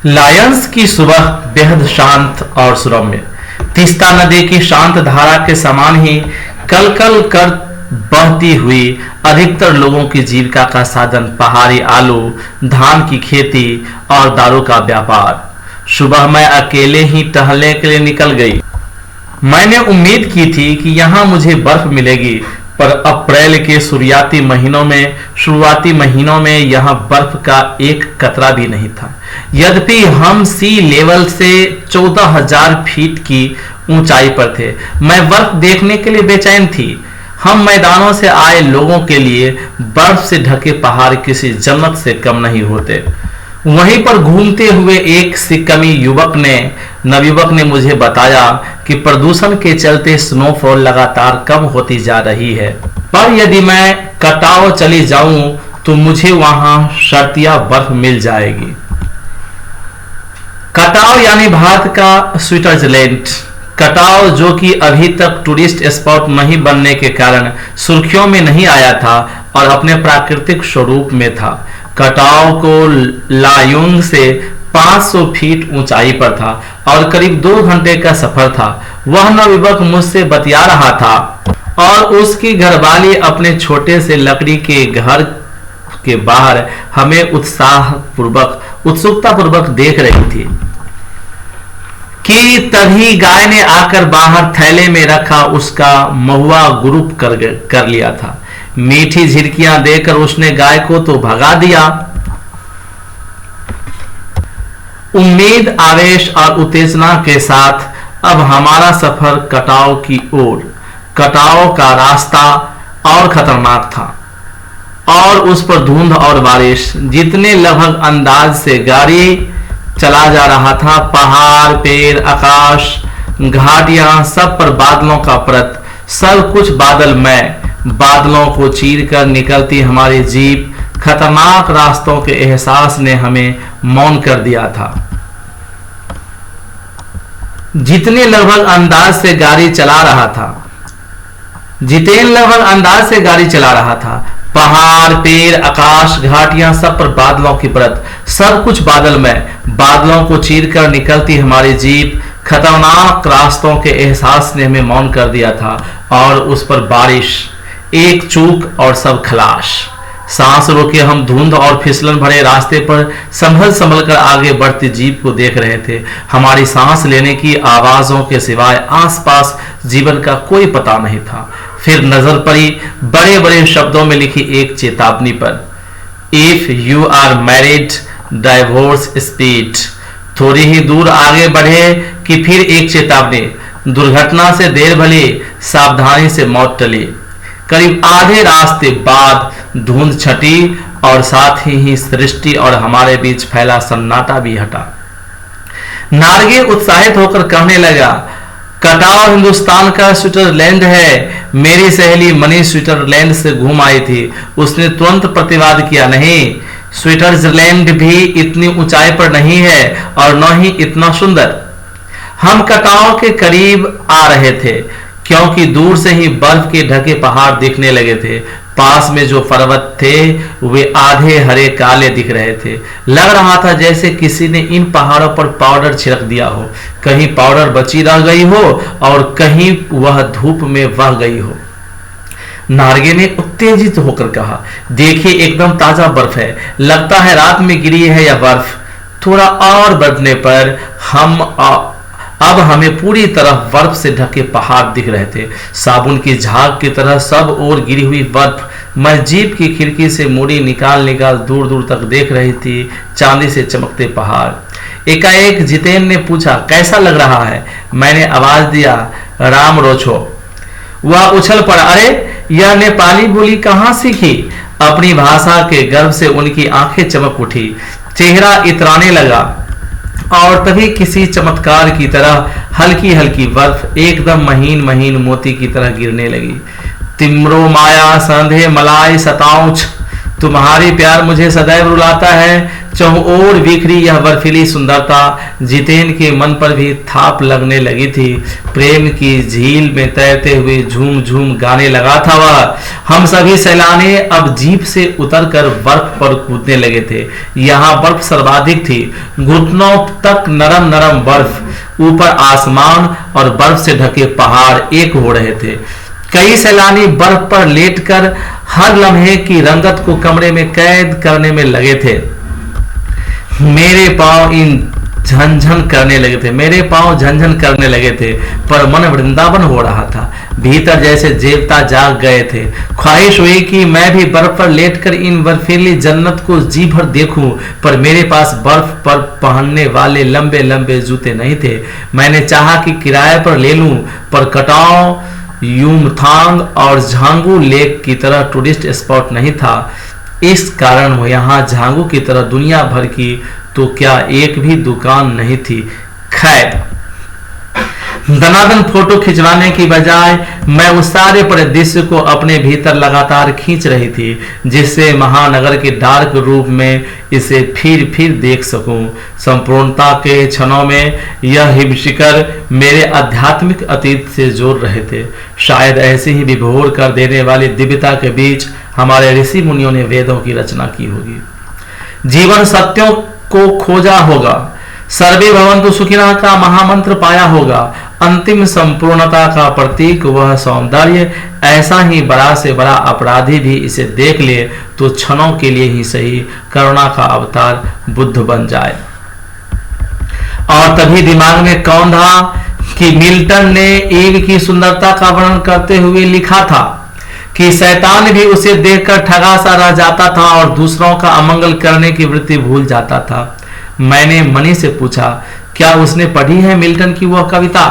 Lions की सुबह बेहद शांत और सुरम्य, तीस्ता नदी की शांत धारा के समान ही कल कल कर बहती हुई। अधिकतर लोगों की जीविका का साधन पहाड़ी आलू, धान की खेती और दारू का व्यापार। सुबह मैं अकेले ही टहलने के लिए निकल गई। मैंने उम्मीद की थी कि यहाँ मुझे बर्फ मिलेगी, पर अप्रैल के शुरुआती महीनों में यहाँ बर्फ का एक कतरा भी नहीं था। यद्यपि हम सी लेवल से 14,000 फीट की ऊंचाई पर थे। मैं बर्फ देखने के लिए बेचैन थी। हम मैदानों से आए लोगों के लिए बर्फ से ढके पहाड़ किसी जन्नत से कम नहीं होते। वहीं पर घूमते हुए एक सिक्किमी नवयुवक ने मुझे बताया कि प्रदूषण के चलते स्नोफॉल लगातार कम होती जा रही है, पर यदि मैं कटाव चली जाऊं तो मुझे वहां शर्तिया बर्फ मिल जाएगी। कटाव यानी भारत का स्विट्जरलैंड। कटाव जो कि अभी तक टूरिस्ट स्पॉट नहीं बनने के कारण सुर्खियों में नहीं आया था और अपने प्राकृतिक स्वरूप में था। कटाव को लायुंग से 500 फीट ऊंचाई पर था और करीब 2 घंटे का सफर था। वह नवयुवक मुझसे बतिया रहा था और उसकी घरवाली अपने छोटे से लकड़ी के घर के बाहर हमें उत्सुकता पूर्वक देख रही थी कि तभी गाय ने आकर बाहर थैले में रखा उसका महुआ ग्रुप कर लिया था। मीठी झिड़कियां देकर उसने गाय को तो भगा दिया। उम्मीद, आवेश और उत्तेजना के साथ अब हमारा सफर कटाव की ओर। कटाव का रास्ता और खतरनाक था और उस पर धुंध और बारिश। जितने लगभग अंदाज से गाड़ी चला जा रहा था, पहाड़, पेड़, आकाश, घाटियां, सब पर बादलों का परत। सब कुछ बादलमय। बादलों को चीर कर निकलती हमारी जीप खतरनाक रास्तों के एहसास ने हमें मौन कर दिया था। जितने लगभग अंदाज से गाड़ी चला रहा था, पहाड़, पेड़, आकाश, घाटियां, सब पर बादलों की परत। सब कुछ बादलमय। बादलों को चीरकर निकलती हमारी जीप खतरनाक रास्तों के एहसास ने हमें मौन कर दिया था और उस पर बारिश। एक चूक और सब खलाश। सांस रोके हम धुंध और फिसलन भरे रास्ते पर संभल कर आगे बढ़ती जीप को देख रहे थे। हमारी सांस लेने की आवाजों के सिवाय आसपास जीवन का कोई पता नहीं था। फिर नजर पड़ी बड़े बड़े शब्दों में लिखी एक चेतावनी पर, if you are married, divorce speed. थोड़ी ही दूर आगे बढ़े कि फिर एक चेतावनी, दुर्घटना से देर भली, सावधानी से मौत टली। करीब आधे रास्ते बाद धुंध छटी और साथ ही सृष्टि और हमारे बीच फैला सन्नाटा भी हटा। नारगे उत्साहित होकर कहने लगा, कटाव हिंदुस्तान का स्विट्जरलैंड है। मेरी सहेली मनी स्विट्जरलैंड से घूम आई थी। उसने तुरंत प्रतिवाद किया, नहीं, स्विट्जरलैंड भी इतनी ऊंचाई पर नहीं है और न ही इतना सुंदर। हम कटाव के करीब आ रहे थे क्योंकि दूर से ही बर्फ के ढके पहाड़ दिखने लगे थे। पास में जो पर्वत थे वे आधे हरे काले दिख रहे थे। लग रहा था जैसे किसी ने इन पहाड़ों पर पाउडर छिड़क दिया हो। कहीं पाउडर बची रह गई हो और कहीं वह धूप में बह गई हो। नारगे ने उत्तेजित होकर कहा, देखिए एकदम ताजा बर्फ है। लगता है रात में गिरी है यह बर्फ। थोड़ा और बढ़ने पर अब हमें पूरी तरह बर्फ से ढके पहाड़ दिख रहे थे, साबुन की झाग की तरह सब ओर गिरी हुई बर्फ। मैं जीप की खिड़की से मुड़ी निकाल दूर दूर तक देख रही थी चांदी से चमकते पहाड़। एकाएक जितेन ने पूछा, कैसा लग रहा है? मैंने आवाज दिया, राम रोछो। वह उछल पड़ा, अरे यह नेपाली बोली कहाँ सीखी? अपनी भाषा के गर्व से उनकी आंखें चमक उठी, चेहरा इतराने लगा और तभी किसी चमत्कार की तरह हल्की हल्की बर्फ एकदम महीन महीन मोती की तरह गिरने लगी। तिमरो माया संधे मलाई सताउच। तुम्हारी प्यार मुझे सदैव रुलाता है। चहुओर बिखरी यह बर्फीली सुंदरता जितेन के मन पर भी थाप लगने लगी थी। प्रेम की झील में तैरते हुए झूम झूम गाने लगा था वह। हम सभी सैलानी अब जीप से उतरकर बर्फ पर कूदने लगे थे। यहाँ बर्फ सर्वाधिक थी, घुटनों तक नरम नरम बर्फ। ऊपर आसमान और बर्फ से ढके पहाड़ एक हो रहे थे। कई सैलानी बर्फ पर लेटकर हर लम्हे की रंगत को कमरे में कैद करने में लगे थे। मेरे पांव झनझन करने लगे थे, पर मन वृंदावन हो रहा था। भीतर जैसे देवता जाग गए थे। ख्वाहिश हुई कि मैं भी बर्फ पर लेटकर इन बर्फीली जन्नत को जी भर देखूं, पर मेरे पास बर्फ पर पहनने वाले लंबे लंबे जूते नहीं थे। मैंने चाहा कि किराए पर ले लूं, पर कटाव यूमथांग और झांगू लेक की तरह टूरिस्ट स्पॉट नहीं था। इस कारण यहाँ झांगू की तरह दुनिया भर की तो क्या एक भी दुकान नहीं थी। खैर, दनादन फोटो खिंचवाने की बजाय मैं उस सारे परिदृश्य को अपने भीतर लगातार खींच रही थी, जिससे महानगर के डार्क रूप में इसे फिर देख सकूं। संपूर्णता के क्षणों में यह हिमशिखर मेरे आध्यात्मिक अतीत से जोड़ रहे थे। शायद ऐसे ही विभोर कर देने वाली दिव्यता के बीच हमारे ऋषि मुनियों ने वेदों की रचना की होगी। जीवन सत्यों को खोजा होगा, सर्वे भवन्तु सुखिनः का महामंत्र पाया होगा। अंतिम संपूर्णता का प्रतीक वह सौंदर्य। ऐसा ही बड़ा से बड़ा अपराधी भी इसे देख ले तो क्षणों के लिए ही सही करुणा का अवतार बुद्ध बन जाए। और तभी दिमाग में कौंधा कि मिल्टन ने ईव की सुंदरता का वर्णन करते हुए लिखा था कि शैतान भी उसे देखकर ठगा सा रह जाता था और दूसरों का अमंगल करने की वृत्ति भूल जाता था। मैंने मणि से पूछा, क्या उसने पढ़ी है मिल्टन की वह कविता?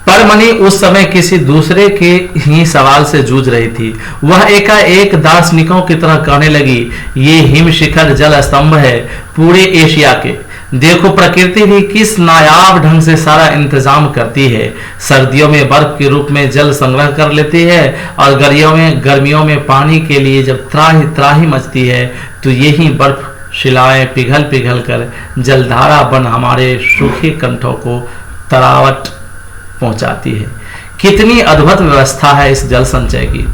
पर मणि उस समय किसी दूसरे के ही सवाल से जूझ रही थी। वह एकाएक दार्शनिकों की तरह कहने लगी, ये हिमशिखर जल स्तंभ है पूरे एशिया के। देखो प्रकृति भी किस नायाब ढंग से सारा इंतजाम करती है। सर्दियों में बर्फ के रूप में जल संग्रह कर लेती है और गर्मियों में पानी के लिए जब त्राही मचती है तो यही बर्फ शिलाएं पिघल कर जलधारा बन हमारे सूखे कंठों को तरावट पहुंचाती है। कितनी अद्भुत व्यवस्था है इस जल संचय की।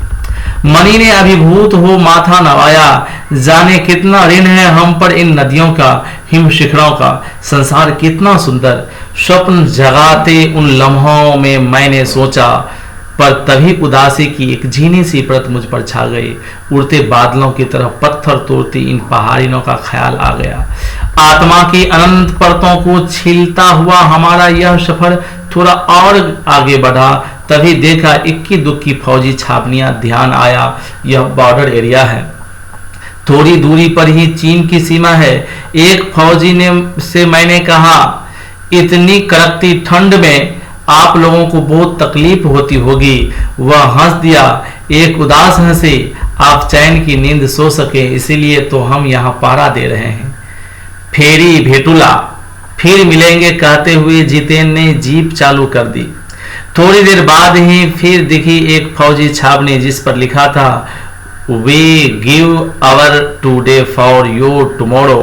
मणि ने अभिभूत हो माथा नवाया। जाने कितना ऋण है हम पर इन नदियों का, हिम शिखरों का। संसार कितना सुंदर। स्वप्न जगाते उन लम्हों में मैंने सोचा, पर तभी उदासी की एक झीनी सी परत मुझ पर छा गई। उड़ते बादलों की तरह पत्थर तोड़ती इन पहाड़ियों का ख्याल आ गया। आत्मा की अनंत परतों को छीलता हुआ हमारा यह सफर थोड़ा और आगे बढ़ा। तभी देखा इक्की दुक्की फौजी छावनियां। ध्यान आया यह बॉर्डर एरिया है। थोड़ी दूरी पर ही चीन की सीमा है। एक फौजी से मैंने कहा, इतनी कड़कती ठंड में आप लोगों को बहुत तकलीफ होती होगी। वह हंस दिया, एक उदास हंसी। आप चैन की नींद सो सके इसीलिए तो हम यहाँ पहरा दे रहे हैं। फेरी भेटुला, फिर मिलेंगे कहते हुए जितेन ने जीप चालू कर दी। थोड़ी देर बाद ही फिर दिखी एक फौजी छावनी जिस पर लिखा था, we give our today for your tomorrow.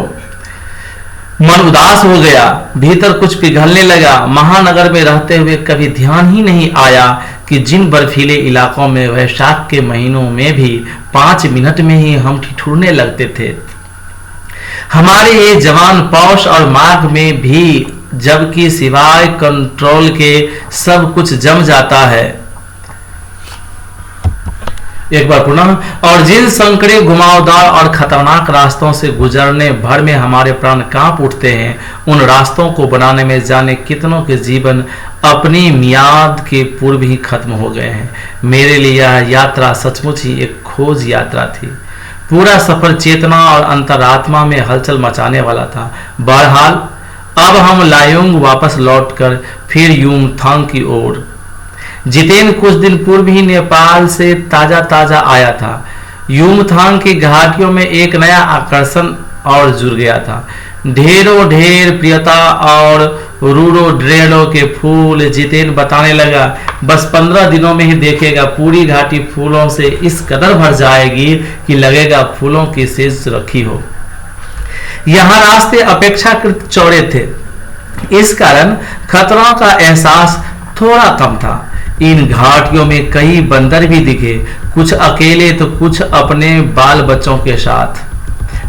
मन उदास हो गया, भीतर कुछ पिघलने लगा। महानगर में रहते हुए कभी ध्यान ही नहीं आया कि जिन बर्फीले इलाकों में वैशाख के महीनों में भी 5 मिनट में ही हम ठिठुरने लगते थे, हमारे ये जवान पौष और माघ में भी, जबकि सिवाय कंट्रोल के सब कुछ जम जाता है। एक बार पुनः, और जिन संकरे घुमावदार और खतरनाक रास्तों से गुजरने भर में हमारे प्राण कांप उठते हैं, उन रास्तों को बनाने में जाने कितनों के जीवन अपनी मियाद के पूर्व ही खत्म हो गए हैं। मेरे लिए यह यात्रा सचमुच ही एक खोज यात्रा थी। पूरा सफर चेतना और अंतरात्मा में हलचल मचाने वाला था। बहरहाल अब हम लायोंग वापस लौटकर फिर यूमथांग की ओर। जितेन कुछ दिन पूर्व ही नेपाल से ताजा आया था। यूमथांग की घाटियों में एक नया आकर्षण और जुड़ गया था। ढेरों ढेर प्रियता और रोडोडेंड्रन के फूल। जितेन बताने लगा, बस 15 दिनों में ही देखेगा पूरी घाटी फूलों से इस कदर भर जाएगी कि लगेगा फूलों की सेज रखी हो। यहाँ रास्ते अपेक्षाकृत चौड़े थे, इस कारण खतरों का एहसास थोड़ा कम था। इन घाटियों में कई बंदर भी दिखे, कुछ अकेले तो कुछ अपने बाल बच्चों के साथ।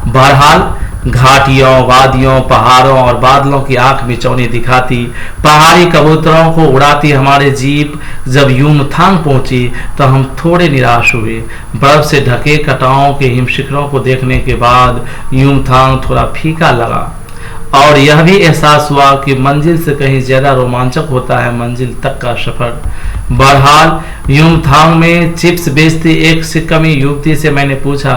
बहरहाल घाटियों, वादियों, पहाड़ों और बादलों की आंख मिचौनी दिखाती, पहाड़ी कबूतरों को उड़ाती हमारे जीप जब युमथांग पहुंची तो हम थोड़े निराश हुए। बर्फ से ढके कटाओं के हिमशिखरों को देखने के बाद युमथांग थोड़ा फीका लगा और यह भी एहसास हुआ कि मंजिल से कहीं ज्यादा रोमांचक होता है मंजिल तक का सफर। बहरहाल युमथांग में चिप्स बेचती एक सिक्किमी युवती से मैंने पूछा,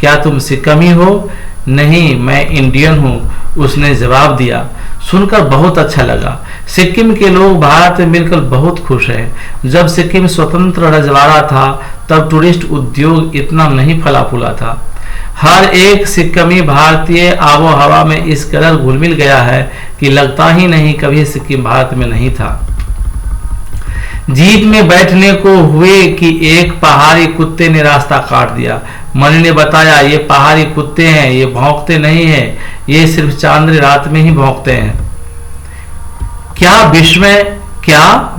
क्या तुम सिक्किमी हो? नहीं, मैं इंडियन हूँ, उसने जवाब दिया। सुनकर बहुत अच्छा लगा। सिक्किम के लोग भारत में मिलकर बहुत खुश हैं। जब सिक्किम स्वतंत्र रजवाड़ा था तब टूरिस्ट उद्योग इतना नहीं फला फूला था। हर एक सिक्किमी भारतीय आबो हवा में इस कदर घुल मिल गया है कि लगता ही नहीं कभी सिक्किम भारत में नहीं था। जीप में बैठने को हुए कि एक पहाड़ी कुत्ते ने रास्ता काट दिया। मणि ने बताया, ये पहाड़ी कुत्ते हैं, ये भौंकते नहीं हैं, ये सिर्फ चांदनी रात में ही भौंकते हैं। क्या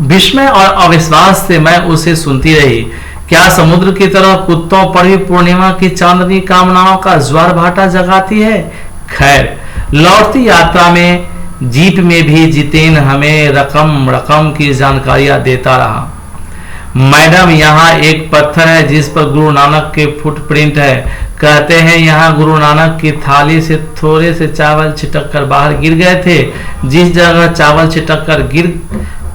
विस्मय और अविश्वास से मैं उसे सुनती रही। क्या समुद्र की तरह कुत्तों पर भी पूर्णिमा की चांदनी कामनाओं का ज्वार भाटा जगाती है? खैर, लौटती यात्रा में जीप में भी जितेन हमें रकम की जानकारियां देता रहा। मैडम, यहाँ एक पत्थर है जिस पर गुरु नानक के फुटप्रिंट है। कहते हैं यहाँ गुरु नानक की थाली से थोड़े से चावल छिटक कर बाहर गिर गए थे। जिस जगह चावल छिटक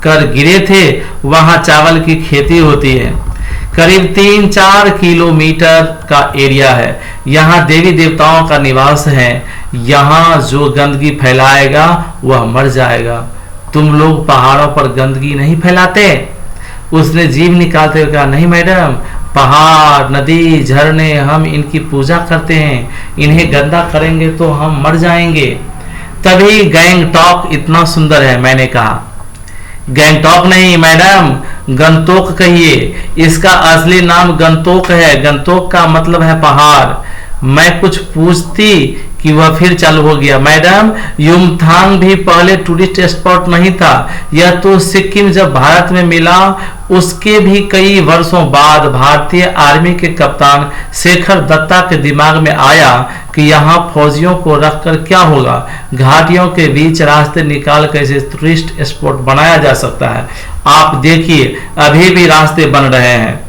कर गिरे थे वहां चावल की खेती होती है। करीब 3-4 किलोमीटर का एरिया है। यहाँ देवी देवताओं का निवास है। यहाँ जो गंदगी फैलाएगा वह मर जाएगा। तुम लोग पहाड़ों पर गंदगी नहीं फैलाते? उसने जीभ निकालते हुए कहा, नहीं मैडम, पहाड़, नदी, झरने, हम इनकी पूजा करते हैं। इन्हें गंदा करेंगे तो हम मर जाएंगे। तभी गैंगटॉक इतना सुंदर है, मैंने कहा। गैंगटॉक नहीं मैडम, गंतोक कहिए। इसका असली नाम गंतोक है। गंतोक का मतलब है पहाड़। मैं कुछ पूछती कि वह फिर चालू हो गया, मैडम, युमथांग भी पहले टूरिस्ट स्पॉट नहीं था। यह तो सिक्किम जब भारत में मिला उसके भी कई वर्षों बाद भारतीय आर्मी के कप्तान शेखर दत्ता के दिमाग में आया कि यहाँ फौजियों को रखकर क्या होगा, घाटियों के बीच रास्ते निकाल कर इसे टूरिस्ट स्पॉट बनाया जा सकता है। आप देखिए, अभी भी रास्ते बन रहे हैं।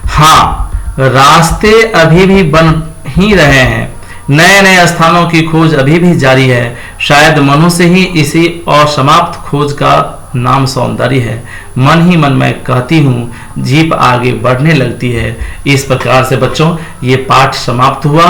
हाँ, रास्ते अभी भी बन ही रहे हैं। नए नए स्थानों की खोज अभी भी जारी है। शायद मनुष्य ही इसी असमाप्त खोज का नाम सौंदर्य है। मन ही मन में कहती हूँ, जीप आगे बढ़ने लगती है। इस प्रकार से बच्चों ये पाठ समाप्त हुआ।